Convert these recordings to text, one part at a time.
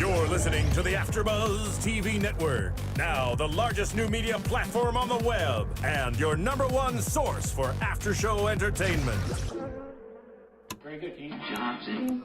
You're listening to the AFTERBUZZ TV network. Now the largest new media platform on the web and your #1 source for after-show entertainment. Very good, Keith. Johnson.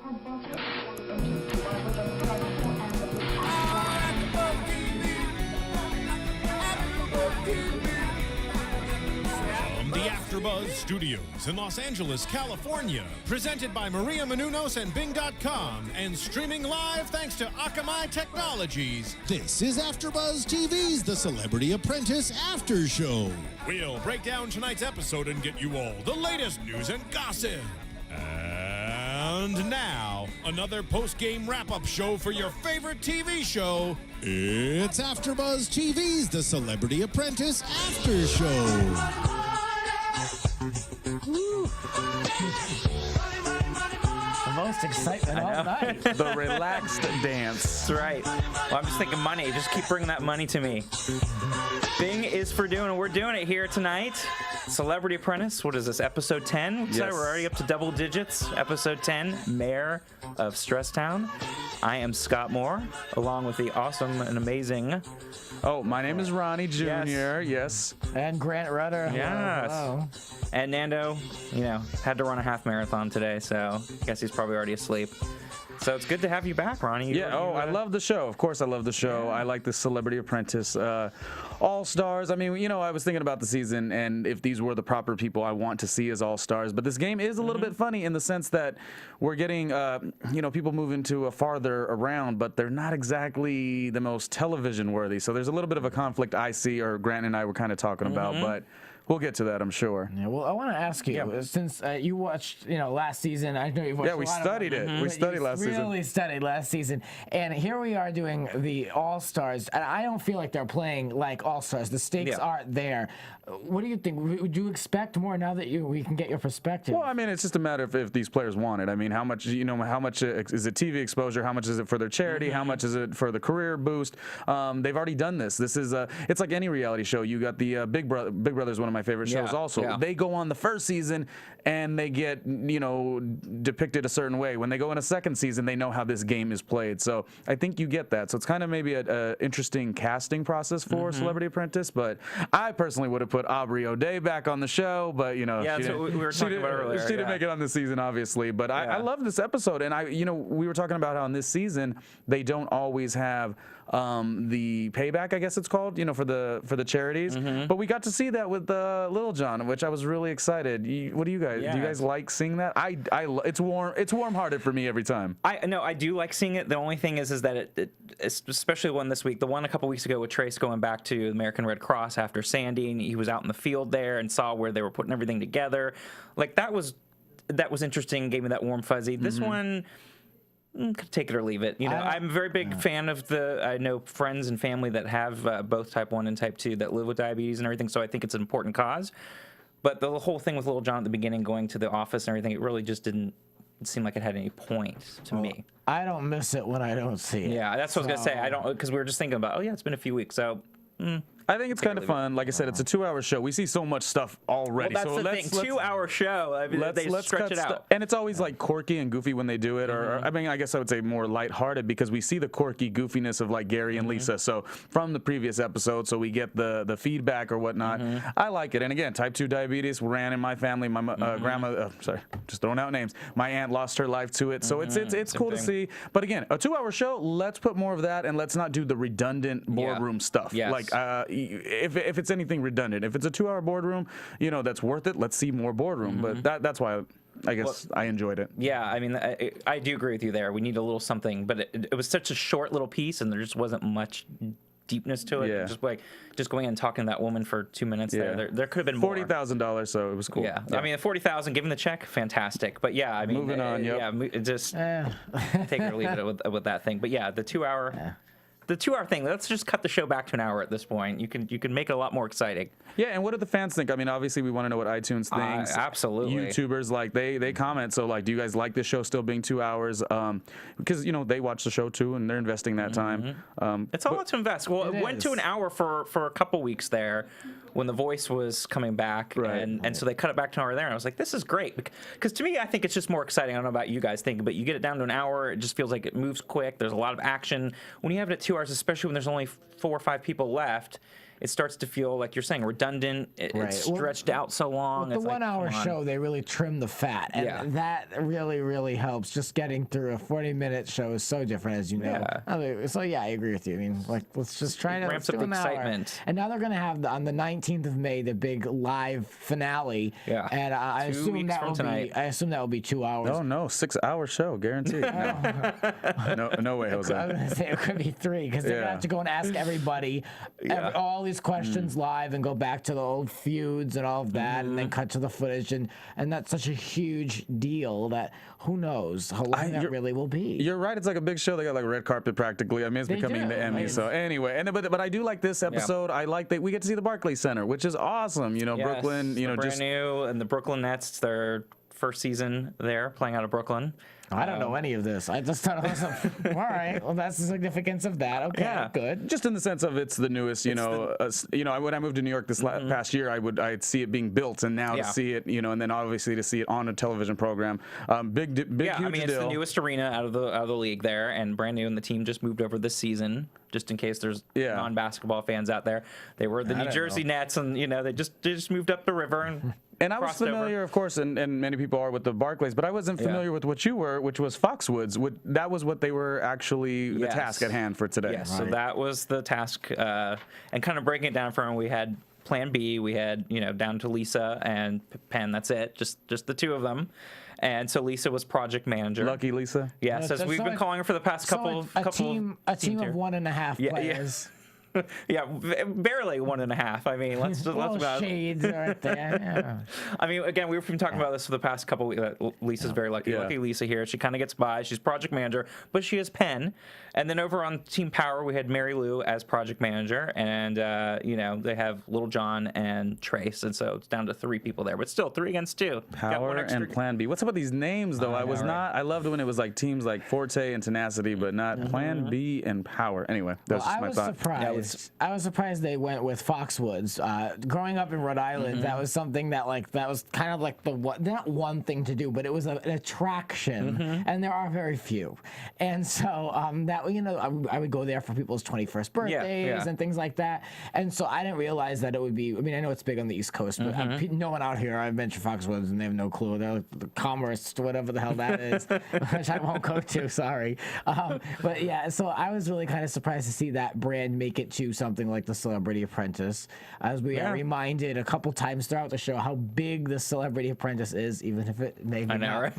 From the AFTERBUZZ Studios in Los Angeles, California, presented by Maria Menounos and Bing.com, and streaming live thanks to Akamai Technologies. This is AFTERBUZZ TV's The Celebrity Apprentice After Show. We'll break down tonight's episode and get you all the latest news and gossip. And now, another post-game wrap-up show for your favorite TV show. It's AFTERBUZZ TV's The Celebrity Apprentice After Show. The most excitement all night. The relaxed dance. That's right. Well, I'm just thinking money. Just keep bringing that money to me. Bing is for doing it. We're doing it here tonight. Celebrity Apprentice. What is this? Episode 10? Yes. We're already up to double digits. Episode 10. Mayor of Stresstown. I am Scott Moore, along with the awesome and amazing. Oh, my name is Ronnie Jr. Yes. And Grant Rutter. Yes. Hello. And Nando, had to run a half marathon today, so I guess he's probably already asleep. So it's good to have you back, Ronnie. I love the show. Of course I love the show. I like the Celebrity Apprentice. All-Stars. I mean, I was thinking about the season and if these were the proper people I want to see as All-Stars. But this game is a little bit funny in the sense that we're getting, people moving to a farther around, but they're not exactly the most television-worthy. So there's a little bit of a conflict I see, or Grant and I were kind of talking about, but we'll get to that, I'm sure. Yeah, well, I want to ask you, since you watched, last season, I know you've watched we studied it. We studied last season. Really studied last season. And here we are doing the All-Stars, and I don't feel like they're playing like All-Stars. The stakes aren't there. What do you think? Would you expect more now that we can get your perspective? Well, I mean, it's just a matter of if these players want it. I mean, how much is it TV exposure? How much is it for their charity? How much is it for the career boost? They've already done this. This is it's like any reality show. You got the Big Brother is one of my favorite shows. Also, they go on the first season and they get depicted a certain way. When they go in a second season, they know how this game is played. So I think you get that. So it's kind of maybe an interesting casting process for Celebrity Apprentice. But I personally would have put Aubrey O'Day back on the show, but that's what we were talking about earlier. She didn't make it on this season, obviously. But I love this episode, and we were talking about how on this season they don't always have the payback, I guess it's called, for the charities. But we got to see that with Lil Jon, which I was really excited. What do you guys? Do you guys like seeing that? It's warm-hearted for me every time. I do like seeing it. The only thing is that it's especially one this week, the one a couple weeks ago with Trace going back to the American Red Cross after Sandy, and he was out in the field there and saw where they were putting everything together. Like that was interesting. Gave me that warm fuzzy. This one. Could take it or leave it. I'm a very big fan of I know friends and family that have both type 1 and type 2 that live with diabetes and everything, so I think it's an important cause. But the whole thing with Lil Jon at the beginning, going to the office and everything, it really just didn't seem like it had any point to me. I don't miss it when I don't see it. Yeah, that's what I was going to say. I don't, because we were just thinking about, it's been a few weeks, so... I think it's kind of fun. Like I said, it's a 2-hour show. We see so much stuff already. Well, that's the thing. 2-hour show. I mean, they stretch it out. And it's always like quirky and goofy when they do it. Or I mean, I guess I would say more lighthearted because we see the quirky goofiness of like Gary and Lisa. So from the previous episode, so we get the feedback or whatnot. I like it. And again, type 2 diabetes ran in my family. My grandma, sorry, just throwing out names. My aunt lost her life to it. So it's cool to see. But again, a 2-hour show. Let's put more of that and let's not do the redundant boardroom stuff. Yes. Like if it's anything redundant, if it's a 2-hour boardroom, that's worth it. Let's see more boardroom. But that's why I guess I enjoyed it. Yeah, I mean, I do agree with you there. We need a little something, but it was such a short little piece, and there just wasn't much deepness to it. Yeah. Just going in and talking to that woman for 2 minutes there could have been more. $40,000, so it was cool. Yeah. I mean, $40,000, giving the check, fantastic. But yeah, I mean, moving on. just take it or leave it with that thing. But yeah, the 2-hour. the 2-hour thing. Let's just cut the show back to an hour at this point. You can make it a lot more exciting. Yeah, and what do the fans think? I mean, obviously we want to know what iTunes thinks. Absolutely. YouTubers, like they comment. So like, do you guys like this show still being 2 hours? Because they watch the show too, and they're investing that time. It's a lot to invest. Well, it went to an hour for a couple weeks there when The Voice was coming back, Right. and so they cut it back to an hour there. And I was like, this is great, because to me, I think it's just more exciting. I don't know about you guys think, but you get it down to an hour, it just feels like it moves quick. There's a lot of action. When you have it at 2 hours, especially when there's only 4 or 5 people left, it starts to feel like you're saying redundant. It's stretched out so long. With the 1 hour show, they really trim the fat, and that really, really helps. Just getting through a 40-minute show is so different, as you know. So yeah, I agree with you. I mean, like, let's just try to ramps up the excitement. And now they're gonna have on the 19th of May the big live finale. Yeah. And I assume that will be 2 hours. Oh no, 6 hour show guaranteed. No way, Jose. I was gonna say it could be 3 because they're gonna have to go and ask everybody all these questions live and go back to the old feuds and all of that, and then cut to the footage, and that's such a huge deal that who knows how long that really will be. You're right. It's like a big show. They got like a red carpet practically. I mean, it's becoming the Emmy. So anyway, but I do like this episode. I like that we get to see the Barclays Center, which is awesome. Brooklyn. Brand new, and the Brooklyn Nets. It's their first season there, playing out of Brooklyn. I don't know any of this. I just thought it was all right. Well, that's the significance of that. Okay, good. Just in the sense of it's the newest. When I moved to New York this past year, I'd see it being built, and now to see it, and then obviously to see it on a television program, big, huge deal. I mean, it's the newest arena out of the league there, and brand new, and the team just moved over this season. Just in case there's non-basketball fans out there, they were the New Jersey Nets, and they just moved up the river and I was familiar, of course, and many people are with the Barclays, but I wasn't familiar with what you were, which was Foxwoods. That was what they were actually the task at hand for today. Yes, so that was the task, and kind of breaking it down for them. We had Plan B, we had down to Lisa and Penn. That's it, just the two of them. And so Lisa was project manager. Lucky Lisa. Yes, as we've been calling her for the past couple. A team of 1.5 players. Yeah, barely 1.5. I mean, let's about shades right there. I mean, again, we've been talking about this for the past couple weeks. Lisa's very lucky. Lucky Lisa here. She kind of gets by. She's project manager, but she is Penn. And then over on Team Power, we had Mary Lou as project manager, and they have Little John and Trace, and so it's down to 3 people there, but still 3 against 2. Power and Plan B. What's up with these names though? I loved when it was like teams like Forte and Tenacity, but not Plan B and Power. Anyway, that's just my thought. Surprised. I was surprised they went with Foxwoods. Growing up in Rhode Island, that was something that was kind of like not one thing to do, but it was an attraction, and there are very few. And so I would go there for people's 21st birthdays and things like that. And so I didn't realize that it would be. I mean, I know it's big on the East Coast, but no one out here. I mentioned Foxwoods, and they have no clue. They're like the Commerce, whatever the hell that is, which I won't go to. Sorry, but yeah. So I was really kind of surprised to see that brand make it to something like the Celebrity Apprentice, as we are reminded a couple times throughout the show how big the Celebrity Apprentice is, even if it maybe not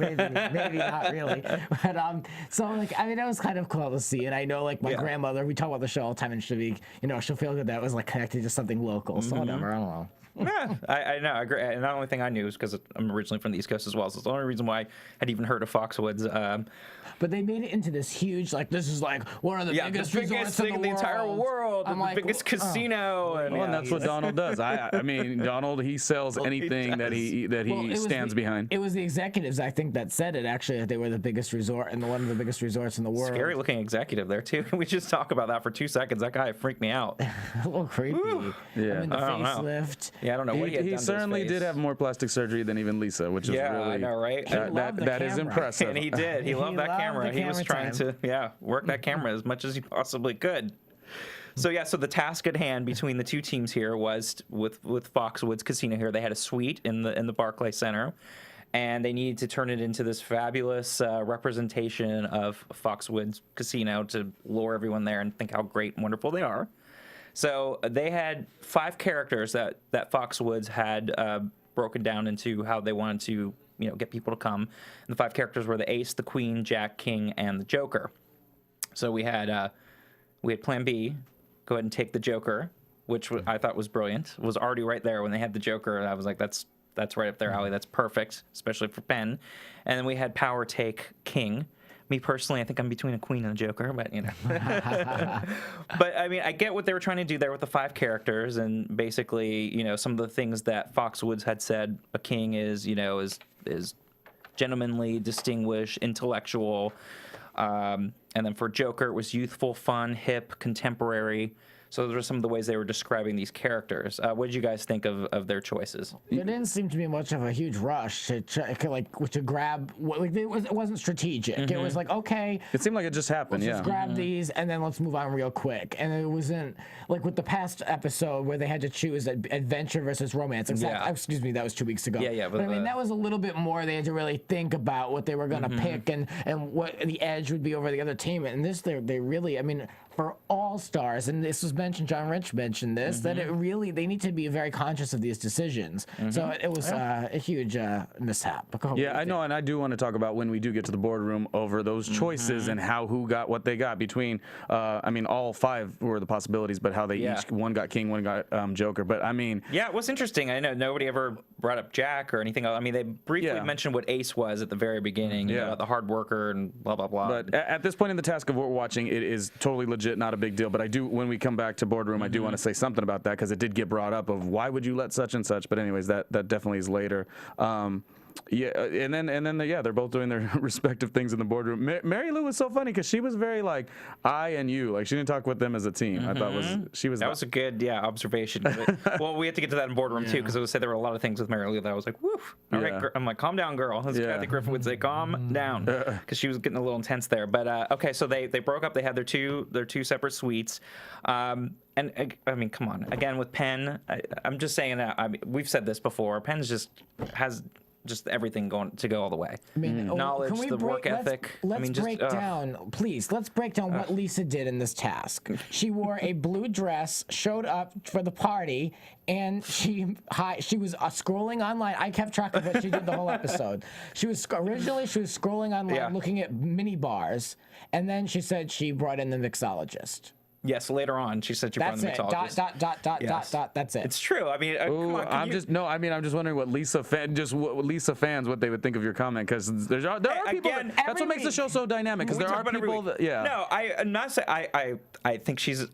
really. But it was kind of cool to see, and I know like my grandmother, we talk about the show all the time, and she'll be, she'll feel good that it was like connected to something local. So whatever, I don't know. Yeah, I know. I agree. And the only thing I knew is because I'm originally from the East Coast as well. So it's the only reason why I had even heard of Foxwoods. But they made it into this huge, this is like one of the biggest resorts in the entire world, the biggest casino. And that's what Donald does. I mean, Donald, he sells anything that he stands behind. It was the executives, I think, that said it, actually, that they were the biggest resort and one of the biggest resorts in the world. Scary looking executive there, too. Can we just talk about that for 2 seconds? That guy freaked me out. A little creepy. Yeah. I mean, the facelift. Yeah, I don't know what he had done He certainly to his face. did have more plastic surgery than even Lisa, which is really, I know, right? that is impressive. And he did. He loved that camera. He was trying to work that camera as much as he possibly could. So the task at hand between the two teams here was with Foxwoods Casino here. They had a suite in the Barclays Center, and they needed to turn it into this fabulous representation of Foxwoods Casino to lure everyone there and think how great and wonderful they are. So they had 5 characters that Foxwoods had broken down into how they wanted to get people to come. And the 5 characters were the Ace, the Queen, Jack, King, and the Joker. So we had Plan B. Go ahead and take the Joker, which I thought was brilliant. It was already right there when they had the Joker. I was like, that's right up their alley. That's perfect, especially for Penn. And then we had Power take King, Me personally, I think I'm between a queen and a joker, but you know. But I mean, I get what they were trying to do there with the 5 characters, and basically, you know, some of the things that Foxwoods had said a king is, you know, is gentlemanly, distinguished, intellectual, and then for Joker, it was youthful, fun, hip, contemporary. So those are some of the ways they were describing these characters. What did you guys think of their choices? There didn't seem to be much of a huge rush to grab. Like it wasn't strategic. It was like, okay. It seemed like it just happened. Let's just grab these and then let's move on real quick. And it wasn't like with the past episode where they had to choose adventure versus romance. Exactly. Excuse me, that was 2 weeks ago. Yeah. But I mean, that was a little bit more. They had to really think about what they were going to pick and what the edge would be over the other team. And this, they really, I mean, for all stars, and this was mentioned, John Rich mentioned this, that it really, they need to be very conscious of these decisions. So it was a huge mishap. Yeah, I know, and I do want to talk about when we do get to the boardroom over those choices and who got what they got between, I mean, all 5 were the possibilities, but how they each, one got king, one got Joker. But I mean. Yeah, it was interesting. I know nobody ever brought up Jack or anything else. I mean, they briefly mentioned what Ace was at the very beginning, you know, the hard worker and blah, blah, blah. But at this point in the task of what we're watching, it is totally legit, not a big deal. But I do, when we come back to Boardroom, I do want to say something about that because it did get brought up of why would you let such and such. But anyways, that definitely is later. Yeah, and then they're both doing their respective things in the boardroom. Mary Lou was so funny because she was very like I and you, like she didn't talk with them as a team. I thought that was a good observation. But, well, we have to get to that in Boardroom too because I would say there were a lot of things with Mary Lou that I was like, woof. All right, I'm like, calm down, girl. As Kathy Griffin would say, calm down, because she was getting a little intense there. But okay, so they broke up. They had their two separate suites. And I mean, come on. Again, with Penn, I'm just saying that. I mean, we've said this before. Penn has just everything going to go all the way. I mean, knowledge, the work ethic. Let's break down, please. Let's break down what Lisa did in this task. She wore a blue dress, showed up for the party, and she was scrolling online. I kept track of what she did the whole episode. Originally she was scrolling online, looking at mini bars, and then she said she brought in the mixologist. Yes, later on she said she brought in the mixologist. That's it. It's true. I mean, come on, I'm just wondering what Lisa fans what they would think of your comment because there are people. That's what makes the show so dynamic because there are people that No, I'm not saying I think she's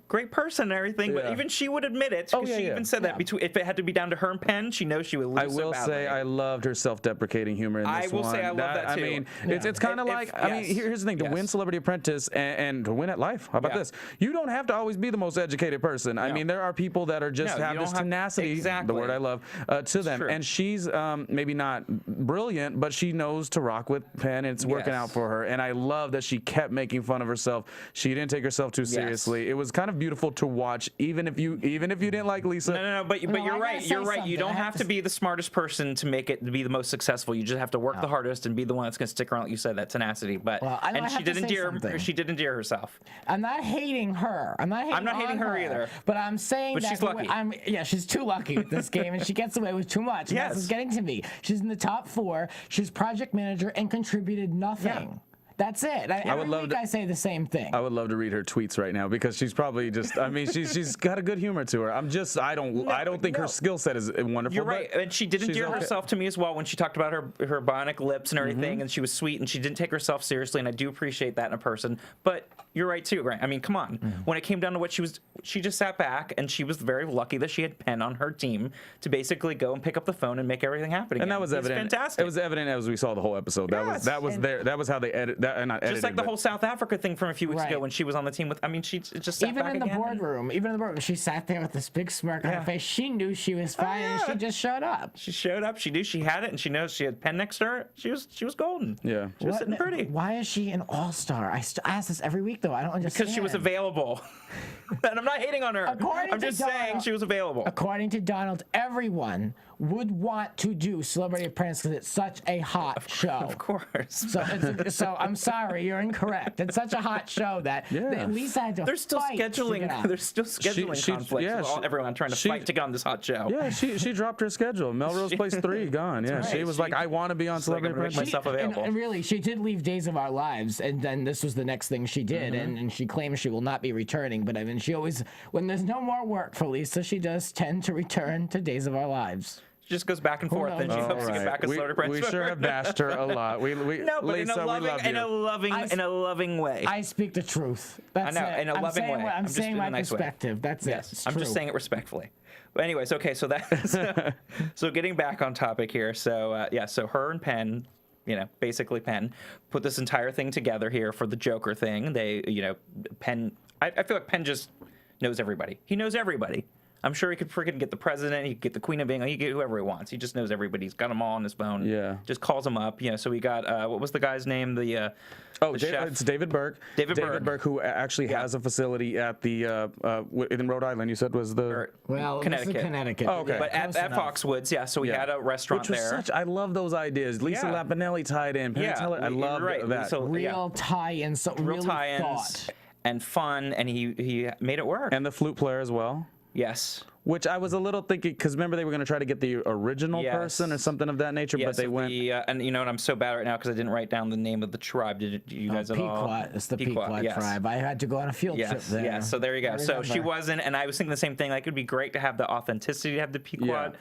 great person and everything, but even she would admit it. She even said that if it had to be down to her and Penn, she knows she would lose. I will say I loved her self-deprecating humor in this one. I will say I love that too. I mean, it's kind of like, I mean, here's the thing: to win Celebrity Apprentice and to win at life. How about this? You don't have to always be the most educated person. I mean, there are people that are just have this tenacity, the word I love, to them. And she's maybe not brilliant, but she knows to rock with Penn, and it's working out for her. And I love that she kept making fun of herself. She didn't take herself too seriously. It was kind of beautiful to watch, even if you didn't like Lisa. No, but you're right. You're right. You don't have to be the smartest person to make it to be the most successful. You just have to work the hardest and be the one that's going to stick around. Like you said, that tenacity. But she did endear herself. I'm not hating her. I'm not hating her either. But I'm saying that she's lucky. She's too lucky with this game, and she gets away with too much. Yes, this is getting to me. She's in the top 4. She's project manager and contributed nothing. Yeah. That's it. I say the same thing. I would love to read her tweets right now because she's probably just. I mean, she's got a good humor to her. I don't think her skill set is wonderful. You're right, and she did endear herself to me as well when she talked about her bionic lips and everything, and she was sweet and she didn't take herself seriously, and I do appreciate that in a person. But you're right too, Grant. I mean, come on. When it came down to what she just sat back, and she was very lucky that she had Penn on her team to basically go and pick up the phone and make everything happen again. And that was evident. Fantastic. It was evident as we saw the whole episode. That was how they edit. Not edited, just like the whole South Africa thing from a few weeks ago when she was on the team with. I mean, she just sat back even in the boardroom, she sat there with this big smirk on her face. She knew she was fine, and she just showed up. She showed up. She knew she had it, and she knows she had Penn next to her. She was golden. Yeah, she was sitting pretty. Why is she an all-star? I ask this every week though. I don't understand. Because she was available. And I'm not hating on her. I'm just saying she was available. According to Donald, everyone would want to do Celebrity Apprentice because it's such a hot show. Of course. So I'm sorry, you're incorrect. It's such a hot show that at least I had to There's still scheduling conflicts with everyone trying to fight to get on this hot show. Yeah, she dropped her schedule. Melrose Place 3 gone. Yeah, she was like, I want to be on Celebrity Apprentice. Myself available. And really, she did leave Days of Our Lives, and then this was the next thing she did, and she claims she will not be returning. But I mean, she always, when there's no more work for Lisa, she does tend to return to Days of Our Lives. just goes back and forth, and she hopes to get back a Celebrity Apprentice. We sure have bashed her a lot. No, but Lisa, in a loving way. I speak the truth. That's I know, it. in a loving way. I'm saying my nice perspective. Way. That's yes, it. It's I'm true. just saying it respectfully. But anyways, okay, so that's so getting back on topic here. So so her and Penn, basically Penn put this entire thing together here for the Joker thing. They, Penn. I feel like Penn just knows everybody. He knows everybody. I'm sure he could freaking get the president. He could get the Queen of England. He could get whoever he wants. He just knows everybody. He's got them all on his phone. Yeah. Just calls them up. So we got what was the guy's name? The chef. It's David Burke. David Burke, who actually has a facility at the in Rhode Island. You said was the Connecticut. Oh, okay. But at Foxwoods, so we had a restaurant Which was there. I love those ideas. Lisa Lampanelli tied in. Penn Teller, I love that. So, real tie-ins. So real really tie-ins thought. and fun, and he made it work. And the flute player as well. Yes. Which I was a little thinking, because remember they were going to try to get the original person or something of that nature, but they went. And you know what? I'm so bad right now because I didn't write down the name of the tribe. Did you guys at all? Pequot. It's the Pequot tribe. I had to go on a field trip there. Yeah, so there you go. So she wasn't, and I was thinking the same thing. Like, it'd be great to have the authenticity to have the Pequot.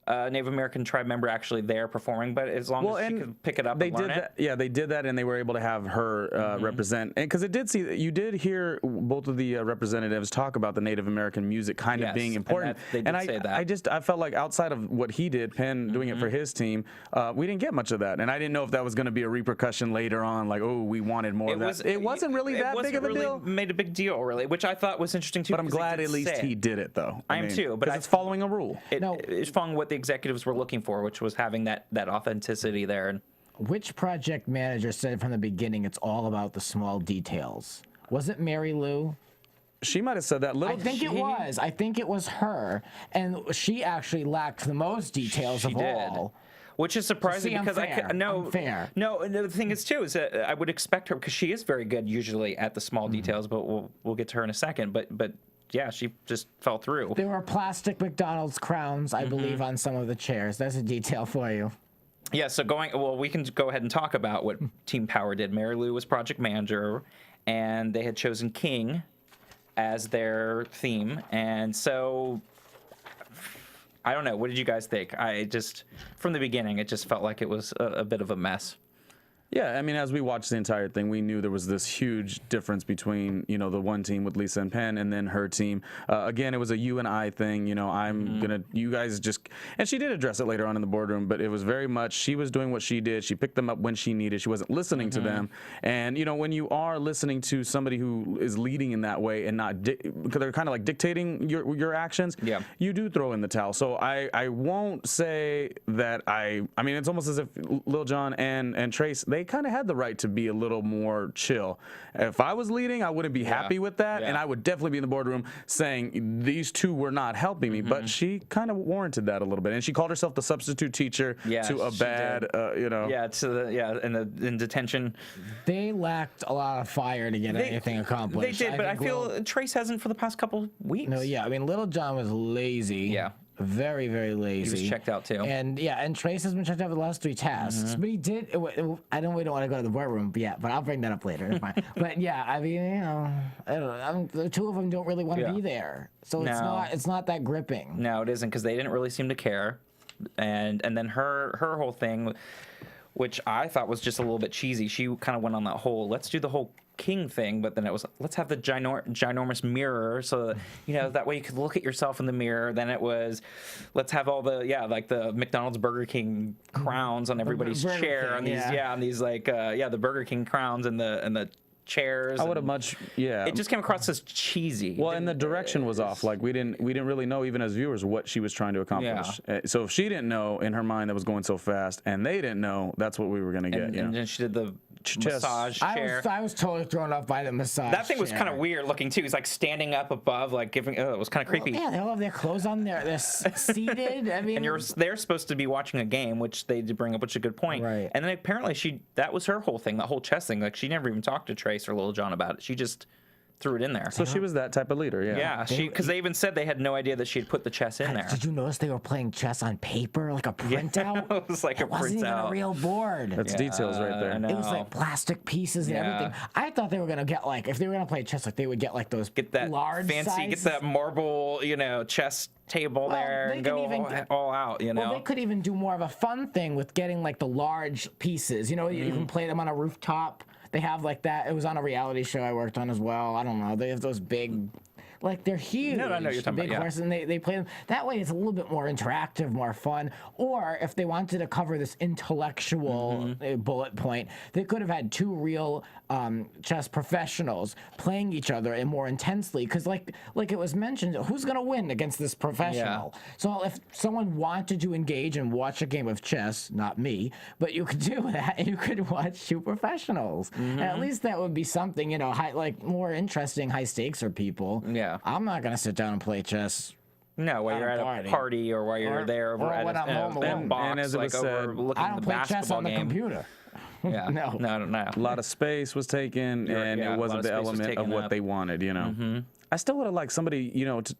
Native American tribe member actually there performing, but as long as she could pick it up and learn it. Yeah, they did that, and they were able to have her represent. And because you did hear both of the representatives talk about the Native American music kind of being important. They did say that. I felt like outside of what he did, Penn doing it for his team, we didn't get much of that. And I didn't know if that was going to be a repercussion later on, like, oh, we wanted more of that. It wasn't really that big of a deal. Made a big deal, really, which I thought was interesting too. But I'm glad at least he did it, though. I am too. But it's following a rule. It's following what the executives were looking for, which was having that authenticity there. And which project manager said from the beginning it's all about the small details? Was it Mary Lou? She might have said that. I think it was. I think it was her, and she actually lacked the most details of all. Which is surprising because unfair. No, the thing is too is that I would expect her, because she is very good usually at the small details, but we'll get to her in a second. But yeah, she just fell through. There were plastic McDonald's crowns, I believe, on some of the chairs. That's a detail for you. Yeah, so we can go ahead and talk about what Team Power did. Mary Lou was project manager, and they had chosen King as their theme. And so, I don't know. What did you guys think? From the beginning, it just felt like it was a bit of a mess. Yeah, I mean, as we watched the entire thing, we knew there was this huge difference between, the one team with Lisa and Penn and then her team. Again, it was a you and I thing. You guys just, and she did address it later on in the boardroom, but it was very much, she was doing what she did. She picked them up when she needed. She wasn't listening to them. And, when you are listening to somebody who is leading in that way and not, because they're kind of like dictating your actions, you do throw in the towel. So I won't say that I mean, it's almost as if Lil Jon and Trace, they kind of had the right to be a little more chill. If I was leading, I wouldn't be happy with that, and I would definitely be in the boardroom saying these two were not helping me. But she kind of warranted that a little bit, and she called herself the substitute teacher to a bad, in detention. They lacked a lot of fire to get anything accomplished. They did, but I feel Trace hasn't for the past couple weeks. No, I mean, Lil Jon was lazy. Yeah. Very, very lazy. He was checked out too. And Trace has been checked out for the last 3 tasks. But he did. We don't want to go to the boardroom yet, but I'll bring that up later. But I mean, I don't know. The two of them don't really want to be there, so it's not that gripping. No, it isn't, because they didn't really seem to care, and then her whole thing, which I thought was just a little bit cheesy. She kind of went on that whole let's do the whole King thing, but then it was let's have the ginormous mirror, so that way you could look at yourself in the mirror. Then it was let's have all the like the McDonald's Burger King crowns on everybody's chair, on these the Burger King crowns and the chairs. I would have much It just came across as cheesy. Well, and the direction was off. Like we didn't really know, even as viewers, what she was trying to accomplish. So if she didn't know in her mind that was going so fast, and they didn't know, that's what we were going to get. And then she did the massage chair. I was totally thrown off by the massage. That thing was kind of weird looking too. He's like standing up above, like giving. It was kind of creepy. Well, they all have their clothes on. They're seated. I mean, and they're supposed to be watching a game, which they did bring up, which is a good point. Right. And then apparently that was her whole thing, that whole chess thing. Like she never even talked to Trace or Lil Jon about it. She just threw it in there. So she was that type of leader, yeah. Yeah, because they even said they had no idea that she had put the chess in there. Did you notice they were playing chess on paper, like a printout? It was like a wasn't even a printout. real board. That's details right there. I know. It was like plastic pieces and everything. I thought they were gonna get like, if they were gonna play chess, like they would get like those Get that large fancy, size. get that marble, chess table there, they and could go even all out, Well, they could even do more of a fun thing with getting like the large pieces. You know, you can play them on a rooftop. They have like that. It was on a reality show I worked on as well. I don't know. They have those big, like they're huge. No, I know what you're talking big about, yeah. horses, and they play them. That way, it's a little bit more interactive, more fun. Or if they wanted to cover this intellectual bullet point, they could have had two real chess professionals playing each other and more intensely. Because like it was mentioned, who's gonna win against this professional? So if someone wanted to engage and watch a game of chess, not me, but you could do that. You could watch two professionals, and at least that would be something, like more interesting, high stakes for people. Yeah. I'm not gonna sit down and play chess. No, while At you're a at party. a party or while you're there over or at when I'm home a alone. box, And as it was like said, overlooking I don't the play chess basketball on the game. computer. Yeah. No. No. A lot of space was taken, and yeah, it a lot wasn't of the space was element of taken what up. they wanted. I still would have liked somebody,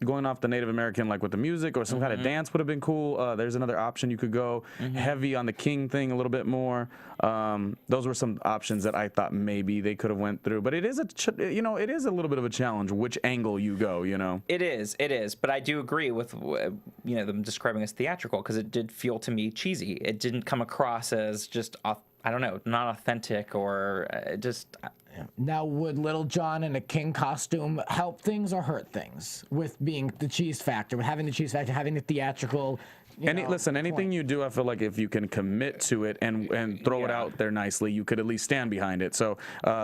going off the Native American, like with the music or some kind of dance would have been cool. There's another option you could go heavy on the king thing a little bit more. Those were some options that I thought maybe they could have went through. But it is it is a little bit of a challenge which angle you go. It is. But I do agree with them describing as theatrical because it did feel to me cheesy. It didn't come across as just I don't know, not authentic or just. Now, would Little John in a king costume help things or hurt things with being the cheese factor, with having the cheese factor, having the theatrical? Listen, anything point? you do, I feel like if you can commit to it and throw it out there nicely, you could at least stand behind it. So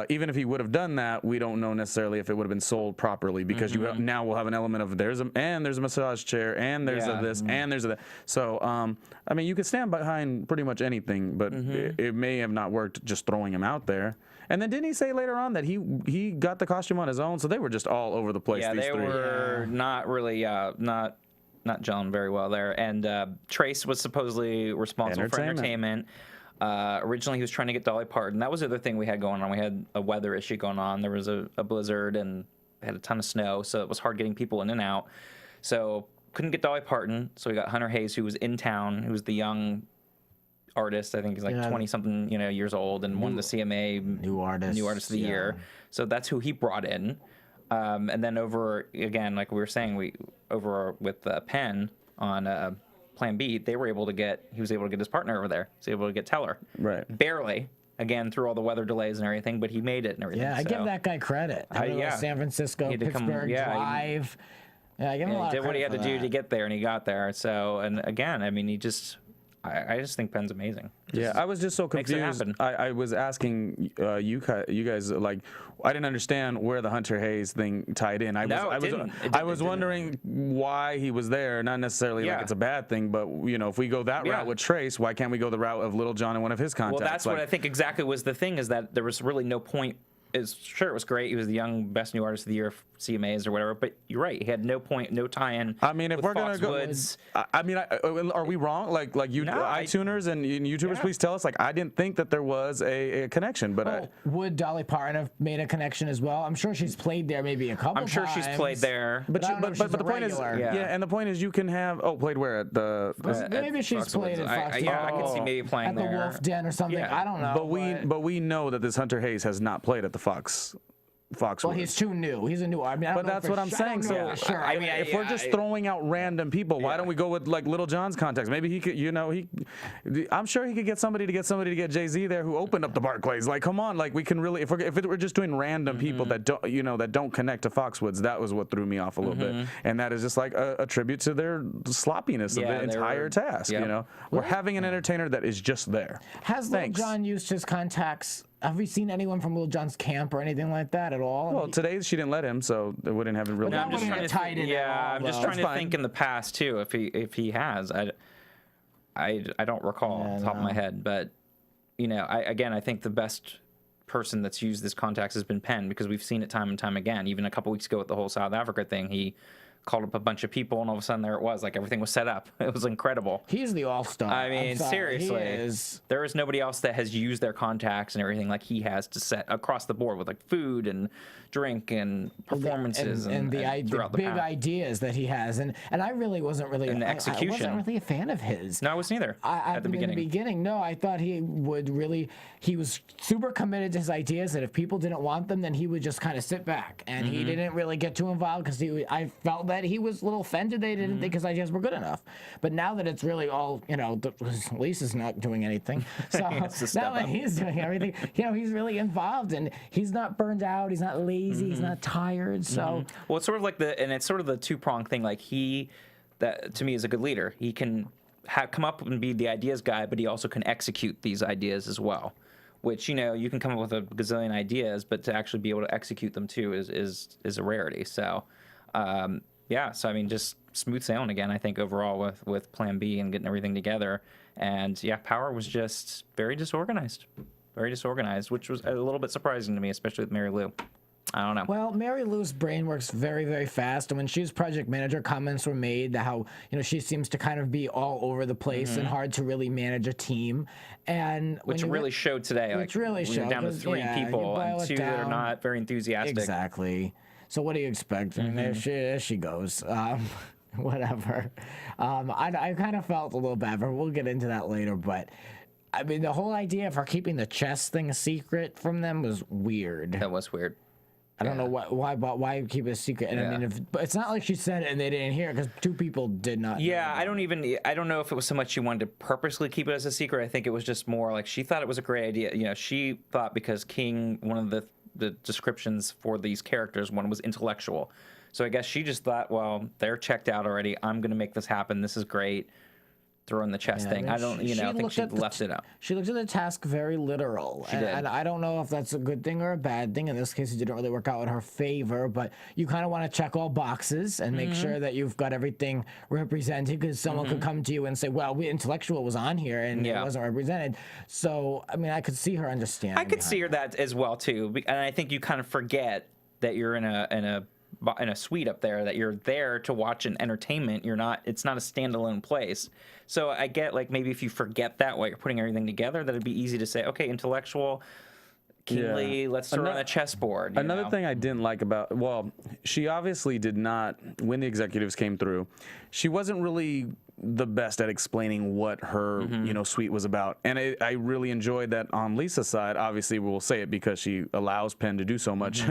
even if he would have done that, we don't know necessarily if it would have been sold properly because you now will have an element of there's a massage chair and there's a this and there's a that. So you could stand behind pretty much anything, but it may have not worked just throwing him out there. And then didn't he say later on that he got the costume on his own? So they were just all over the place. Yeah, these they three. were not really not gelling very well there. And Trace was supposedly responsible for entertainment. Originally, he was trying to get Dolly Parton. That was the other thing we had going on. We had a weather issue going on. There was a blizzard and had a ton of snow, so it was hard getting people in and out. So couldn't get Dolly Parton. So we got Hunter Hayes, who was in town, who was the young artist. I think he's like 20-something years old and won the CMA New Artist of the Year. So that's who he brought in. And then over again, like we were saying, over with Penn on Plan B, he was able to get his partner over there. He was able to get Teller. Right. Barely. Again, through all the weather delays and everything, but he made it and everything. Yeah, I give that guy credit. San Francisco, Pittsburgh drive. I give him a lot of credit. He did what he had to do that. to get there, and he got there. So, and again, I just think Penn's amazing. I was just so makes it confused. happen. I was asking you guys, like, I didn't understand where the Hunter Hayes thing tied in. I was wondering why he was there, not necessarily like it's a bad thing, but if we go that route with Trace, why can't we go the route of Little John and one of his contacts? Well, that's what I think exactly was the thing, is that there was really no point. Sure, it was great. He was the young best new artist of the year, CMAs or whatever. But you're right. He had no point, no tie-in. I mean, if we're gonna go, are we wrong? Like you, iTuners and YouTubers, please tell us. Like, I didn't think that there was a connection, but would Dolly Parton have made a connection as well? I'm sure she's played there maybe a couple times. I'm sure she's played there. But the point is, and the point is, you can have played where at the. Maybe she's played at Fox. I can see maybe playing at there. the Wolf Den or something. I don't know. But we know that this Hunter Hayes has not played at the Foxwoods. Well, he's too new. He's a new. But that's what I'm saying. So, if we're just throwing out random people, why don't we go with like Little John's contacts? Maybe he could, I'm sure he could get somebody to get Jay-Z there who opened up the Barclays. Like, come on, like we can really, if we're just doing random people that don't connect to Foxwoods, that was what threw me off a little bit, and that is just like a tribute to their sloppiness of the entire task. We're having an entertainer that is just there. Has Little John used his contacts? Have we seen anyone from Little John's camp or anything like that at all? Well, today she didn't let him, so it wouldn't have a real. I'm just trying to think in the past too if he has. I don't recall off the top of my head, but I think the best person that's used this contacts has been Penn, because we've seen it time and time again. Even a couple weeks ago with the whole South Africa thing, he called up a bunch of people, and all of a sudden there it was. Like everything was set up. It was incredible. He's the all-star. I mean, I'm sorry, seriously, he is. there is nobody else that has used their contacts and everything like he has to set across the board with like food and drink and performances and the throughout the big path. ideas that he has, and I really wasn't really And the I execution. wasn't really a fan of his. No, I wasn't either at the beginning. In the beginning, no, I thought he was super committed to his ideas, that if people didn't want them, then he would just kind of sit back, and he didn't really get too involved because I felt that he was a little offended they didn't think his ideas were good enough. But now that it's really all, Lisa's not doing anything, so now that he's doing everything, he's really involved, and he's not burned out, he's not lazy, he's not tired. So well, it's sort of like it's sort of the two-pronged thing. Like that to me is a good leader. He can come up and be the ideas guy, but he also can execute these ideas as well. Which you can come up with a gazillion ideas, but to actually be able to execute them too is a rarity. So so I mean, just smooth sailing again. I think overall with Plan B and getting everything together, and Power was just very disorganized, which was a little bit surprising to me, especially with Mary Lou. I don't know. Well, Mary Lou's brain works very, very fast, and when she was project manager, comments were made that how she seems to kind of be all over the place and hard to really manage a team, and which really showed today. Which really when showed, you're down to 3 people and 2 that are not very enthusiastic. Exactly. So what do you expect? I mean, there she goes. Whatever. I kind of felt a little bad, but we'll get into that later. But I mean, the whole idea of her keeping the chess thing a secret from them was weird. That was weird. I don't know why keep it a secret. And I mean, but it's not like she said it and they didn't hear it because 2 people did not. Yeah, I don't know if it was so much she wanted to purposely keep it as a secret. I think it was just more like she thought it was a great idea. She thought because King, one of the descriptions for these characters, one was intellectual. So I guess she just thought, well, they're checked out already. I'm going to make this happen. This is great. Throw in the chess thing. I don't, think she left it out. She looked at the task very literal. And I don't know if that's a good thing or a bad thing. In this case, it didn't really work out in her favor, but you kind of want to check all boxes and make sure that you've got everything represented, because someone could come to you and say, well, intellectual was on here and it wasn't represented. So, I mean, I could see her understanding. I could see her that as well, too. And I think you kind of forget that you're in a suite up there, that you're there to watch an entertainment. It's not a standalone place. So I get, like, maybe if you forget that while you're putting everything together, that it'd be easy to say, okay, intellectual, kingly, let's throw on a chessboard. Another thing I didn't like she obviously did not, when the executives came through, she wasn't really the best at explaining what her suite was about, and I really enjoyed that on Lisa's side. Obviously, we'll say it because she allows Penn to do so much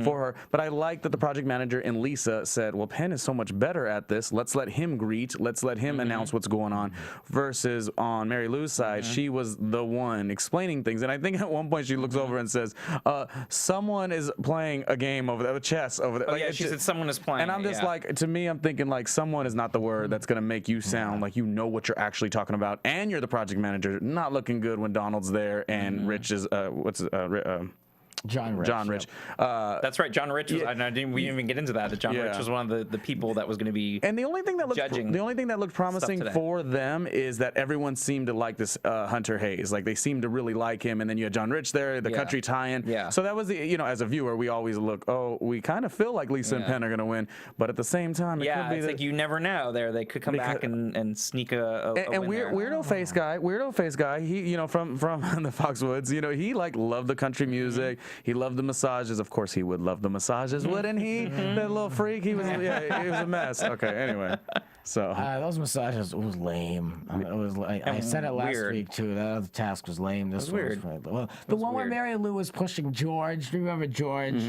for her, but I like that the project manager in Lisa said, well, Penn is so much better at this, let's let him greet, let's let him announce what's going on, versus on Mary Lou's side, she was the one explaining things. And I think at one point she looks over and says, someone is playing a game over there, chess over there. Oh, she said someone is playing. And I'm just like, to me, I'm thinking like, someone is not the word that's going to make you sound like you know what you're actually talking about, and you're the project manager. Not looking good when Donald's there and Rich is John Rich. That's right, John Rich. We didn't even get into that. John Rich was one of the people that was going to be. And the only thing that looked promising for them is that everyone seemed to like this Hunter Hayes. Like they seemed to really like him. And then you had John Rich there, the country tie-in. Yeah. So that was the as a viewer, we always look. Oh, we kind of feel like Lisa and Penn are going to win, but at the same time, it could be it's like you never know. They could come back and sneak a and win weirdo face guy. He from the Foxwoods. He loved the country music. He loved the massages. Of course, he would love the massages, wouldn't he? That little freak. He was he was a mess. Okay, anyway. So those massages was lame. I mean, it was I said it last week too. That other task was lame. This one was weird. Well, the one where Mary Lou was pushing George. Do you remember George?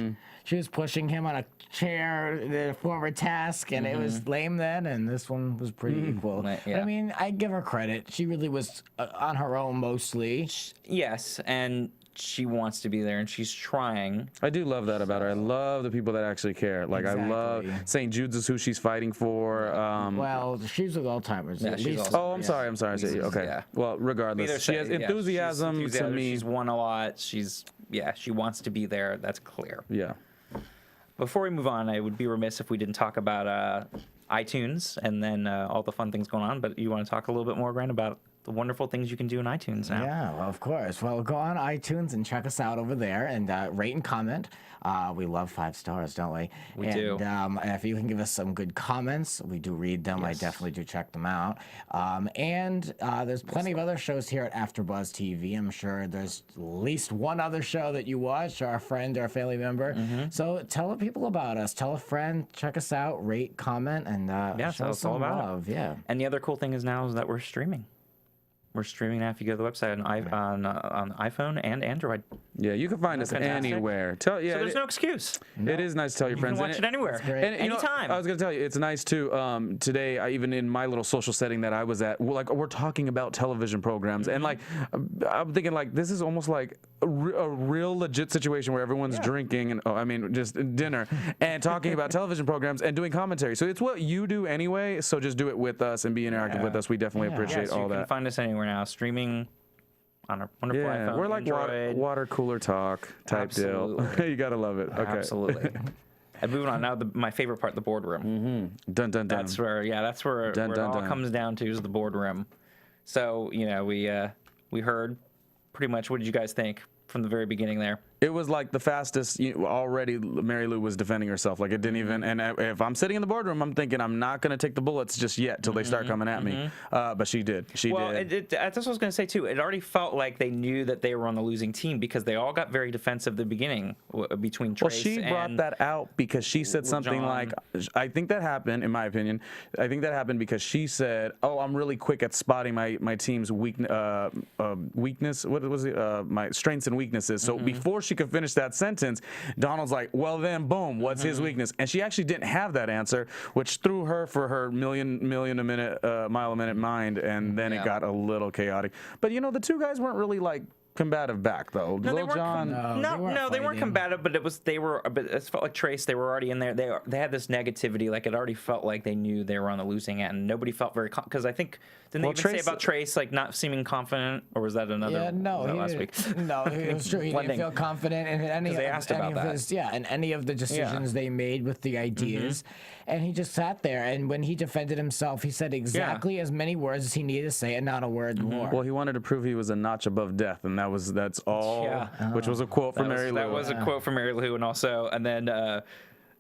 She was pushing him on a chair, the former task, and it was lame then. And this one was pretty equal. Yeah. But, I mean, I give her credit. She really was on her own mostly. Yes, and she wants to be there and she's trying. I do love that about her. I love the people that actually care. Like I love St. Jude's is who she's fighting for. Well, she's with Alzheimer's. Yeah, at she's least. I'm sorry. Okay. Yeah. Well, regardless, she has enthusiasm to me. She's won a lot. She wants to be there. That's clear. Yeah. Before we move on, I would be remiss if we didn't talk about iTunes and then all the fun things going on. But you want to talk a little bit more, Grant, about the wonderful things you can do in iTunes now. Yeah, well, of course. Well, go on iTunes and check us out over there and rate and comment. We love 5 stars, don't we? We do. If you can give us some good comments, we do read them. I definitely do check them out. And there's plenty of other shows here at AfterBuzz TV. I'm sure there's at least one other show that you watch, or a friend or a family member. So tell people about us. Tell a friend. Check us out. Rate, comment, and show us some love. Yeah. And the other cool thing is now is that we're streaming. We're streaming now if you go to the website on iPhone and Android. Yeah, you can find us anywhere. So there's no excuse. It is nice to tell your friends. You can watch it anywhere, and, anytime. I was going to tell you, it's nice too. Today, even in my little social setting that I was at, we're talking about television programs, and like I'm thinking like this is almost like a real legit situation where everyone's drinking and just dinner and talking about television programs and doing commentary. So it's what you do anyway. So just do it with us and be interactive with us. We definitely appreciate all that. You can find us anywhere now, streaming on our wonderful iPhone. We're like water cooler talk type deal. You gotta love it. Okay. Absolutely. And moving on now, my favorite part, the boardroom. Dun dun dun. That's where it all comes down to is the boardroom. So we heard pretty much. What did you guys think from the very beginning there? It was like the fastest. Already, Mary Lou was defending herself. Like it didn't even. And if I'm sitting in the boardroom, I'm thinking I'm not going to take the bullets just yet till they start coming at me. But she did. She did. That's what I was going to say too. It already felt like they knew that they were on the losing team because they all got very defensive at the beginning between Trace. Well, she brought that out because she said something like, "I think that happened." In my opinion, I think that happened because she said, "Oh, I'm really quick at spotting my team's weakness. What was it? My strengths and weaknesses." So before she could finish that sentence, Donald's like, well then boom, what's his weakness? And she actually didn't have that answer, which threw her for her mile a minute mind, and then it got a little chaotic. But the two guys weren't really like combative back though. No, Lil Jon. They weren't combative, but it felt like Trace. They were already in there. They had this negativity. Like it already felt like they knew they were on the losing end. Nobody felt very because I think didn't they even say about Trace like not seeming confident, or was that another? Yeah, no, last week. No, it was true. He didn't feel confident in any of the decisions they made with the ideas, and he just sat there. And when he defended himself, he said exactly as many words as he needed to say, and not a word more. Well, he wanted to prove he was a notch above death, and that's all. Which was a quote from Mary Lou. That was a quote from Mary Lou,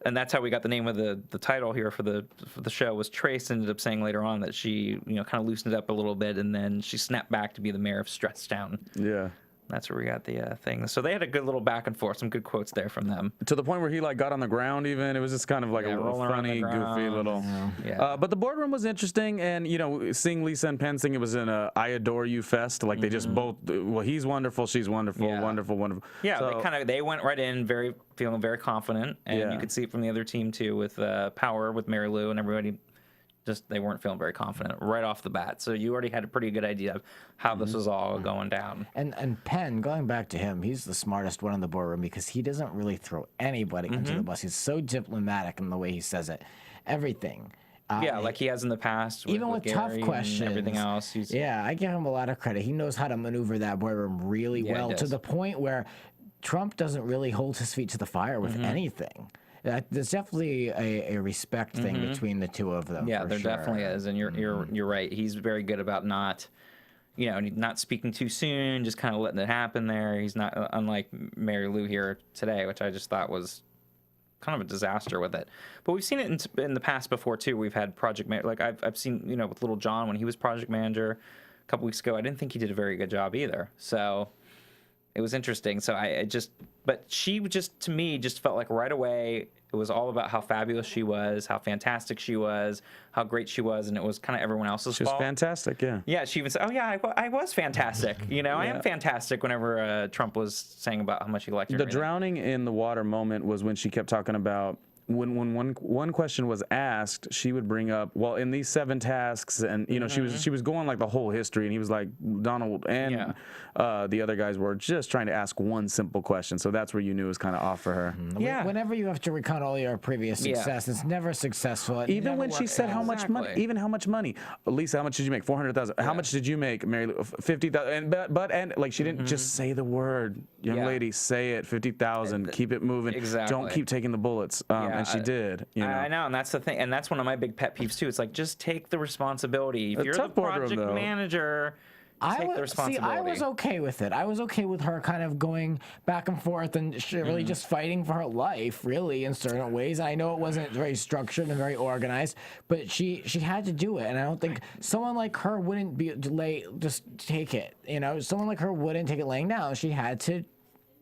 and that's how we got the name of the title here for the show. Was Trace ended up saying later on that she kind of loosened it up a little bit, and then she snapped back to be the mayor of Stretchtown. Yeah. That's where we got the thing. So they had a good little back and forth, some good quotes there from them. To the point where he like got on the ground even. It was just kind of like a little funny, goofy little. Yeah. But the boardroom was interesting, and seeing Lisa and Penn sing, it was in a I Adore You fest. Like they just both. Well, he's wonderful, she's wonderful, wonderful. Yeah, so, they went right in feeling very confident, and you could see it from the other team too with Power, with Mary Lou and everybody. Just they weren't feeling very confident right off the bat. So you already had a pretty good idea of how this was all going down. And Penn, going back to him, he's the smartest one in the boardroom because he doesn't really throw anybody into the bus. He's so diplomatic in the way he says it. Everything. Like he has in the past. Even with tough Gary questions. And everything else. I give him a lot of credit. He knows how to maneuver that boardroom really well to the point where Trump doesn't really hold his feet to the fire with anything. There's definitely a respect thing between the two of them. Yeah, there definitely is, and you're right. He's very good about not speaking too soon, just kind of letting it happen there. He's not unlike Mary Lou here today, which I just thought was kind of a disaster with it. But we've seen it in the past before too. We've had project like I've seen with Little John when he was project manager a couple weeks ago. I didn't think he did a very good job either. So. It was interesting. So but she just, to me, just felt like right away it was all about how fabulous she was, how fantastic she was, how great she was, and it was kind of everyone else's fault. She was fantastic, yeah. Yeah, she even said, oh yeah, I was fantastic. I am fantastic whenever Trump was saying about how much he liked her. The drowning in the water moment was when she kept talking about when one question was asked, she would bring up, well, in these 7 tasks, and she was going like the whole history, and he was like, Donald and the other guys were just trying to ask one simple question, so that's where you knew it was kind of off for her. Yeah. Whenever you have to recount all your previous success, it's never successful. Even when she said how much money, Lisa, how much did you make? 400,000. How much did you make, Mary? 50,000. And like she didn't just say the word, young lady, say it. 50,000. Keep it moving. Exactly. Don't keep taking the bullets. and she did. You know? I know, and that's the thing, and that's one of my big pet peeves too. It's like, just take the responsibility. If you're the project manager, take the responsibility. See, I was okay with it. I was okay with her kind of going back and forth and really just fighting for her life, really, in certain ways. I know it wasn't very structured and very organized, but she had to do it. And I don't think someone like her wouldn't just take it. You know, someone like her wouldn't take it laying down. She had to.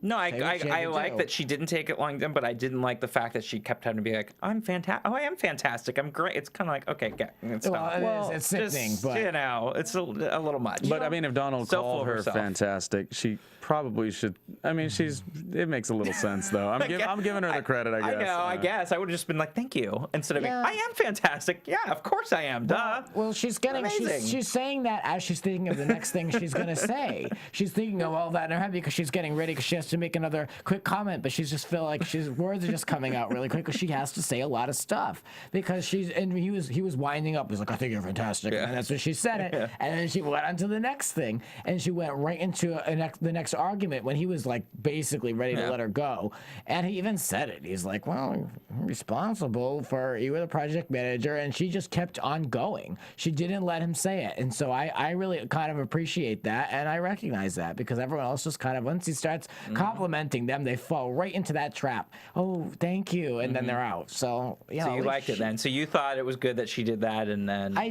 No, I like that she didn't take it long, but I didn't like the fact that she kept having to be like, I'm fantastic. Oh, I am fantastic. I'm great. It's kind of like, okay, it's fine. Well, it's sickening, but you know, it's a little much. But I mean, if Donald called her fantastic, she probably should. I mean, it makes a little sense though. I'm giving her the credit, I guess. I know. I guess I would have just been like, thank you, instead of being, I am fantastic. Yeah, of course I am. Duh. Well, she's saying that as she's thinking of the next thing she's gonna say. She's thinking of all that in her head because she's getting ready because she has to make another quick comment, but she's just feel like words are just coming out really quick because she has to say a lot of stuff because he was winding up. He's like, I think you're fantastic, and that's when she said it, and then she went on to the next thing, and she went right into the next argument when he was like basically ready to let her go, and he even said it. He's like, well, I'm responsible for you were the project manager, and she just kept on going. She didn't let him say it, and so I really kind of appreciate that, and I recognize that because everyone else just kind of once he starts complimenting them, they fall right into that trap. Oh, thank you, and then they're out. So you liked it then. So you thought it was good that she did that, and then I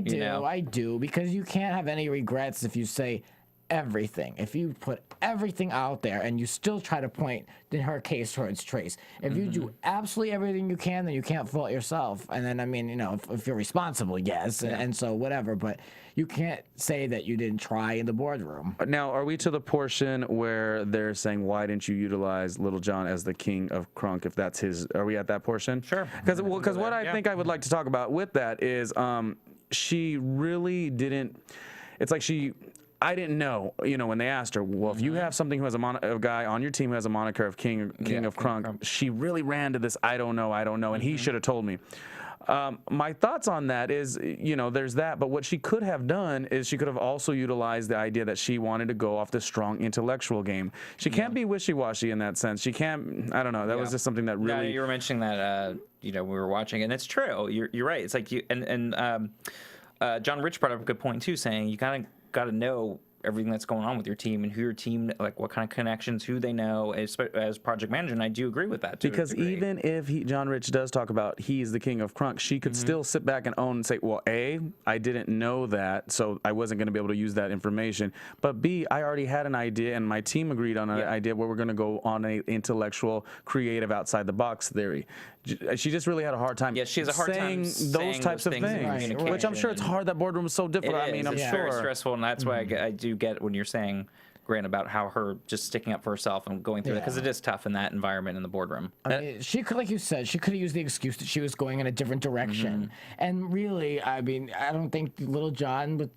do because you can't have any regrets if you say everything. If you put everything out there and you still try to point in her case towards Trace, if you do absolutely everything you can, then you can't fault yourself. And then I mean, you know, if you're responsible, yes, and so whatever, but you can't say that you didn't try in the boardroom. Now, are we to the portion where they're saying, why didn't you utilize Little John as the king of Crunk, if that's his? Are we at that portion? Sure. Because what I think I would like to talk about with that is she really didn't. It's like I didn't know, you know, when they asked her, well, if you have something who has a guy on your team who has a moniker of King of Crunk, she really ran to this, I don't know, and he should have told me. My thoughts on that is, you know, there's that, but what she could have done is she could have also utilized the idea that she wanted to go off the strong intellectual game. She can't be wishy-washy in that sense. She can't, I don't know, that was just something that really... No, you were mentioning that, you know, we were watching, and it's true. You're right. It's like, John Rich brought up a good point, too, saying you kind of got to know everything that's going on with your team and who your team, like what kind of connections, who they know as project manager, and I do agree with that too. Because even if John Rich does talk about he's the king of Crunk, she could still sit back and own and say, well, A, I didn't know that, so I wasn't going to be able to use that information, but B, I already had an idea and my team agreed on an idea where we're going to go on an intellectual, creative, outside the box theory. She just really had a hard time she has a hard time saying those types of things, which I'm sure it's hard. That boardroom is so difficult. I mean, I'm sure. Very stressful, and that's why I do get when you're saying, Grant, about how her just sticking up for herself and going through it, because it is tough in that environment in the boardroom. I mean, she could, like you said, she could have used the excuse that she was going in a different direction. And really, I mean, I don't think Little John with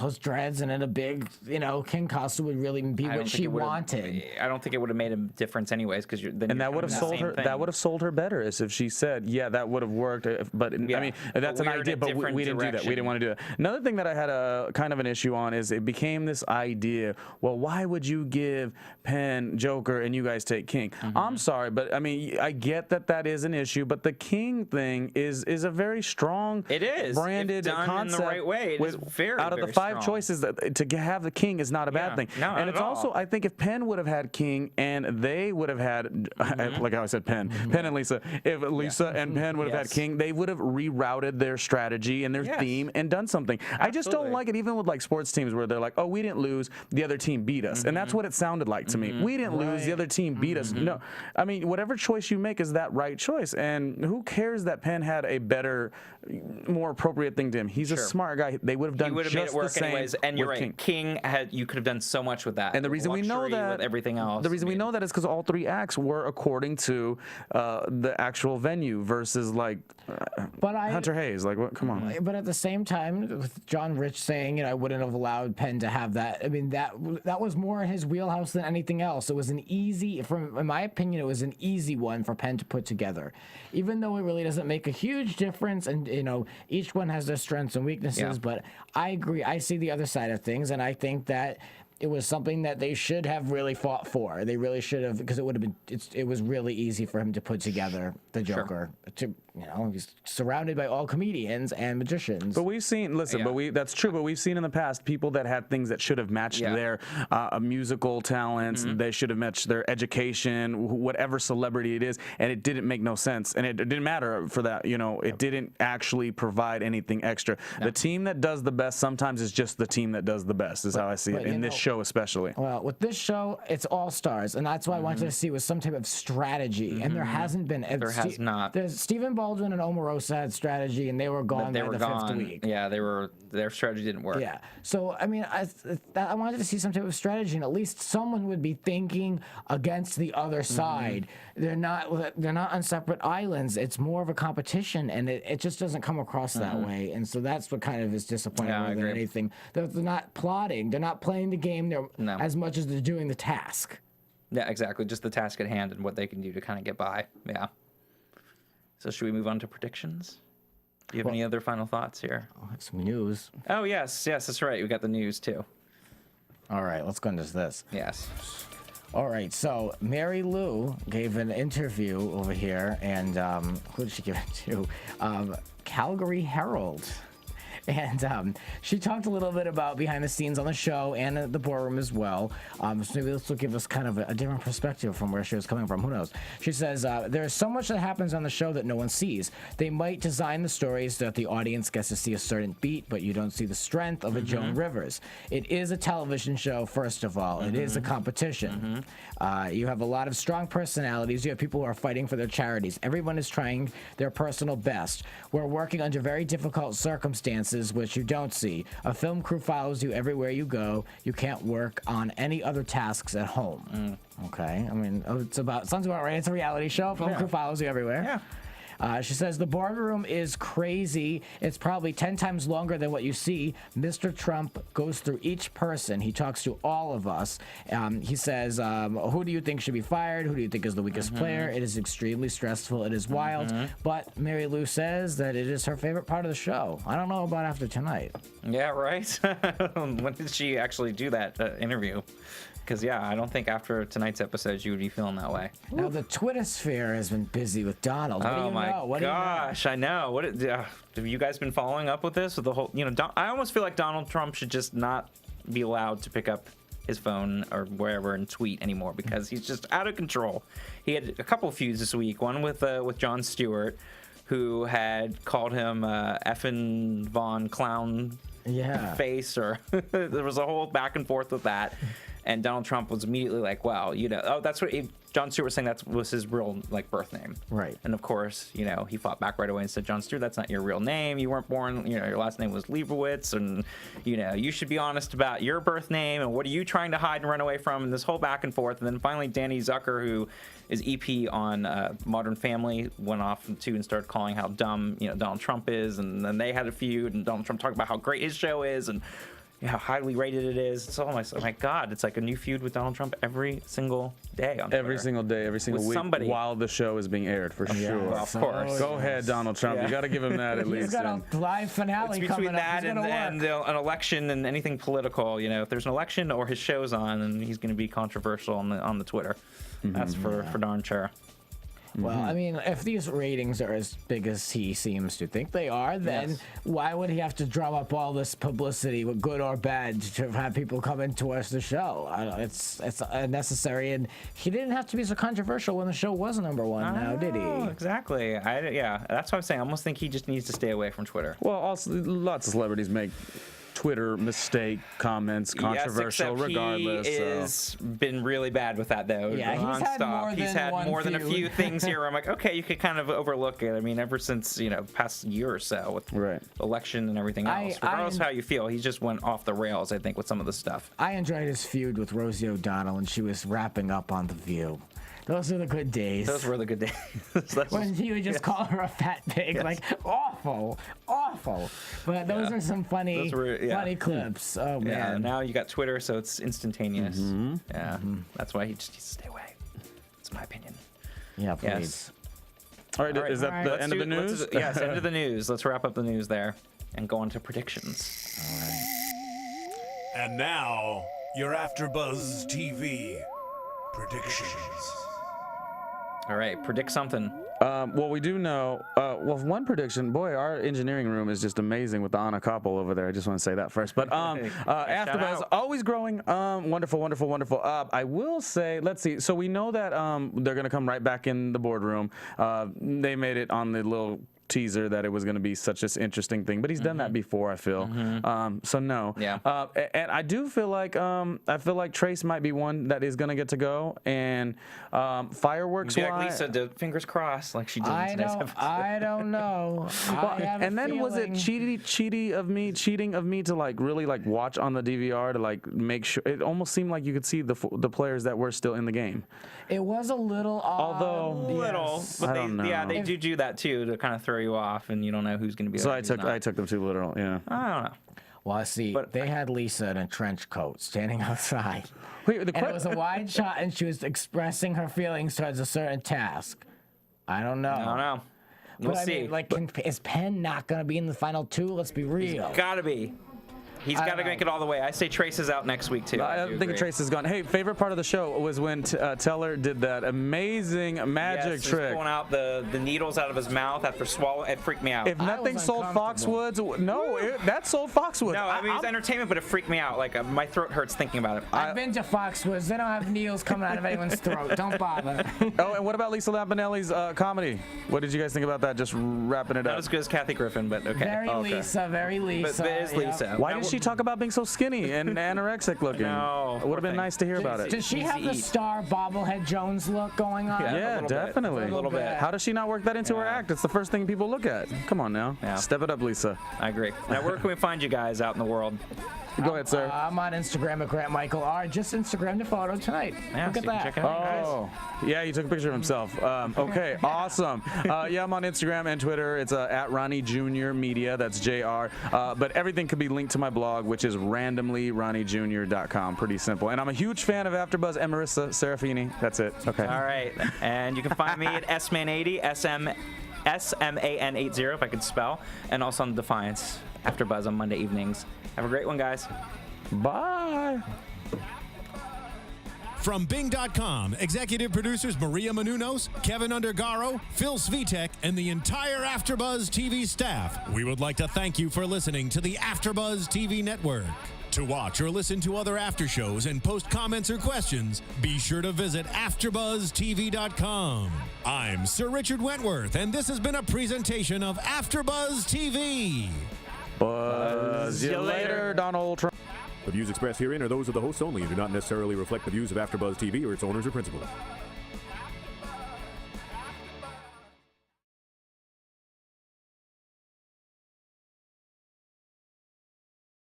those dreads and in a big, you know, king costume would really be what she wanted. I don't think it would have made a difference anyways, because that would have sold her. That would have sold her better, is if she said, "Yeah, that would have worked." But I mean, that's an idea, but we didn't do that. We didn't want to do that. Another thing that I had a kind of an issue on is it became this idea. Well, why would you give Penn Joker and you guys take King? I'm sorry, but I mean, I get that is an issue, but the King thing is a very strong, branded done concept in the right way. It is very out of the 5 choices to have the King is not a bad thing. No, and it's also, I think, if Penn would have had King and they would have had, like how I said Penn and Lisa, if Lisa and Penn would have had King, they would have rerouted their strategy and their theme and done something. I just don't like it, even with like sports teams where they're like, oh, we didn't lose, the other team beat us. And that's what it sounded like to me. We didn't lose, the other team beat us. No, I mean, whatever choice you make is that right choice. And who cares that Penn had a better, more appropriate thing to him? He's a smart guy. They would have done just the same. Anyways, and you're right. King had, you could have done so much with that. And the reason we know that, with everything else. The reason we know that is because all 3 acts were according to the actual venue versus like Hunter Hayes. Like, what? Come on. But at the same time, with John Rich saying, you know, I wouldn't have allowed Penn to have that. I mean, that was more in his wheelhouse than anything else. It was an easy, in my opinion, it was an easy one for Penn to put together, even though it really doesn't make a huge difference. And you know, each one has their strengths and weaknesses. But I agree. I see the other side of things, and I think that it was something that they should have really fought for. They really should have, because it would have been. It was really easy for him to put together the Joker. To he's surrounded by all comedians and magicians. But we've seen, listen, that's true. But we've seen in the past people that had things that should have matched their musical talents. They should have matched their education, whatever celebrity it is, and it didn't make no sense. And it didn't matter for that. It didn't actually provide anything extra. No. The team that does the best sometimes is just the team that does the best. Is how I see it in this show especially. Well, with this show, it's all stars, and that's why I wanted to see was some type of strategy, and there hasn't been. There has not. There's Stephen Baldwin and Omarosa had strategy, and they were gone by the fifth week. Yeah, their strategy didn't work. Yeah. So I mean, I wanted to see some type of strategy, and at least someone would be thinking against the other side. They're not on separate islands. It's more of a competition, and it just doesn't come across that way. And so that's what kind of is disappointing more than anything. They're not plotting. They're not playing the game as much as they're doing the task. Yeah, exactly. Just the task at hand and what they can do to kind of get by. Yeah. So should we move on to predictions? Do you have any other final thoughts here? I'll have some news. Oh, yes, that's right. We got the news, too. All right, let's go into this. Yes. All right, so Mary Lou gave an interview over here, and who did she give it to? Calgary Herald. And she talked a little bit about behind the scenes on the show and the boardroom as well. So maybe this will give us kind of a different perspective from where she was coming from. Who knows? She says, there's so much that happens on the show that no one sees. They might design the stories so that the audience gets to see a certain beat, but you don't see the strength of a Joan Rivers. It is a television show, first of all. It is a competition. You have a lot of strong personalities. You have people who are fighting for their charities. Everyone is trying their personal best. We're working under very difficult circumstances, which you don't see. A film crew follows you everywhere you go. You can't work on any other tasks at home. Okay, I mean, sounds about right. It's a reality show. A film crew follows you everywhere. Yeah. She says the boardroom is crazy. It's probably 10 times longer than what you see. Mr. Trump goes through each person. He talks to all of us. He says, who do you think should be fired? Who do you think is the weakest player? It is extremely stressful. It is wild. But Mary Lou says that it is her favorite part of the show. I don't know about after tonight. Yeah, right? When did she actually do that interview? Because, yeah, I don't think after tonight's episode you would be feeling that way. Now, the Twitter sphere has been busy with Donald. What do you know? What gosh, I know. Have you guys been following up with this? With the whole, I almost feel like Donald Trump should just not be allowed to pick up his phone or wherever and tweet anymore because he's just out of control. He had a couple of feuds this week. One with Jon Stewart, who had called him effing Von Clown face, or there was a whole back and forth with that. And Donald Trump was immediately like, wow, that's what Jon Stewart was saying that was his real birth name. Right. And of course, he fought back right away and said, Jon Stewart, that's not your real name. You weren't born, your last name was Leibowitz. And, you should be honest about your birth name. And what are you trying to hide and run away from? And this whole back and forth. And then finally, Danny Zucker, who is EP on Modern Family, went off too and started calling how dumb, Donald Trump is. And then they had a feud and Donald Trump talked about how great his show is and how highly rated it is. It's oh my God, it's like a new feud with Donald Trump every single day on Twitter. Every single day, every single week, while the show is being aired, for sure. Well, of course. Go ahead, Donald Trump. You got to give him that at least. He's got a live finale it's coming between up. That and an election and anything political. If there's an election or his show's on, and he's going to be controversial on the Twitter. That's for darn sure. Well, I mean, if these ratings are as big as he seems to think they are, then why would he have to drum up all this publicity, good or bad, to have people come in to watch the show? It's unnecessary, and he didn't have to be so controversial when the show was number one now, did he? Exactly. That's what I'm saying. I almost think he just needs to stay away from Twitter. Well, also, lots of celebrities make Twitter mistake comments controversial regardless. He has been really bad with that though. Yeah, he's had more than a few things here where I'm like, okay, you could kind of overlook it. I mean, ever since past year or so with election and everything else, regardless of how you feel, he just went off the rails. I think with some of the stuff. I enjoyed his feud with Rosie O'Donnell, and she was wrapping up on The View. Those are the good days. Those were the good days. When he would just call her a fat pig, like awful. But those are some funny clips. Oh man. Yeah. Now you got Twitter, so it's instantaneous. Yeah. That's why he just needs to stay away. That's my opinion. Yeah, please. Yes. All right. Is that the end of the news? Yes, end of the news. Let's wrap up the news there and go on to predictions. And now, your AfterBuzz TV predictions. All right, predict something. Well, we do know. Well, one prediction. Boy, our engineering room is just amazing with the Anna Koppel over there. I just want to say that first. But AfterBuzz always growing. Wonderful, wonderful, wonderful. I will say, let's see. So we know that they're gonna come right back in the boardroom. They made it on the little teaser that it was going to be such this interesting thing, but he's done that before, I feel. So no. Yeah. And I do feel like Trace might be one that is going to get to go, and fireworks Yeah, wise, Lisa did fingers crossed like she did in today's episode. I don't know. and then was it cheating of me to like really like watch on the DVR to like make sure? It almost seemed like you could see the players that were still in the game. It was a little odd. Little, but I don't know. Yeah, they do that too to kind of throw you off, and you don't know who's going to be. So there, I took them too literal. Yeah. I don't know. Well, see, they had Lisa in a trench coat standing outside. Wait, And it was a wide shot, and she was expressing her feelings towards a certain task. I don't know. I don't know. We'll But I see. mean, like, is Penn not going to be in the final two? Let's be real. Gotta be. He's got to make it all the way. I say Trace is out next week too. I think Trace is gone. Hey, favorite part of the show was when Teller did that amazing magic trick. Pulling out the needles out of his mouth after swallowing. It freaked me out. If nothing sold Foxwoods, that sold Foxwoods. No, I mean it was entertainment, but it freaked me out. Like my throat hurts thinking about it. I've been to Foxwoods. They don't have needles coming out of anyone's throat. Don't bother. Oh, and what about Lisa Lampanelli's comedy? What did you guys think about that? Just wrapping it up. Not as good as Kathy Griffin, but okay. Very Lisa, very Lisa. But it is Lisa. Why did she talk about being so skinny and anorexic looking? No, it would have been nice to hear about it. Does she have the star bobblehead Jones look going on? Yeah, definitely. A little bit. How does she not work that into her act? It's the first thing people look at. Come on now. Yeah. Step it up, Lisa. I agree. Now, where can we find you guys out in the world? Go ahead, sir. I'm on Instagram at Grant Michael R. Just Instagrammed a photo tonight. Yeah, Look so at you can that. check it out, guys. Oh, yeah, he took a picture of himself. Okay, awesome. Yeah, I'm on Instagram and Twitter. It's at Ronnie Jr Media. That's JR. But everything could be linked to my blog, which is randomlyronniejr.com. Pretty simple. And I'm a huge fan of AfterBuzz and Marissa Serafini. That's it. Okay. All right. And you can find me at SMan80, SMAN80, if I could spell, and also on Defiance AfterBuzz on Monday evenings. Have a great one, guys. Bye. From Bing.com, executive producers Maria Menounos, Kevin Undergaro, Phil Svitek, and the entire AfterBuzz TV staff, we would like to thank you for listening to the AfterBuzz TV network. To watch or listen to other after shows and post comments or questions, be sure to visit AfterBuzzTV.com. I'm Sir Richard Wentworth, and this has been a presentation of AfterBuzz TV. Buzz you later, Donald Trump. The views expressed herein are those of the hosts only and do not necessarily reflect the views of AfterBuzz TV or its owners or principals.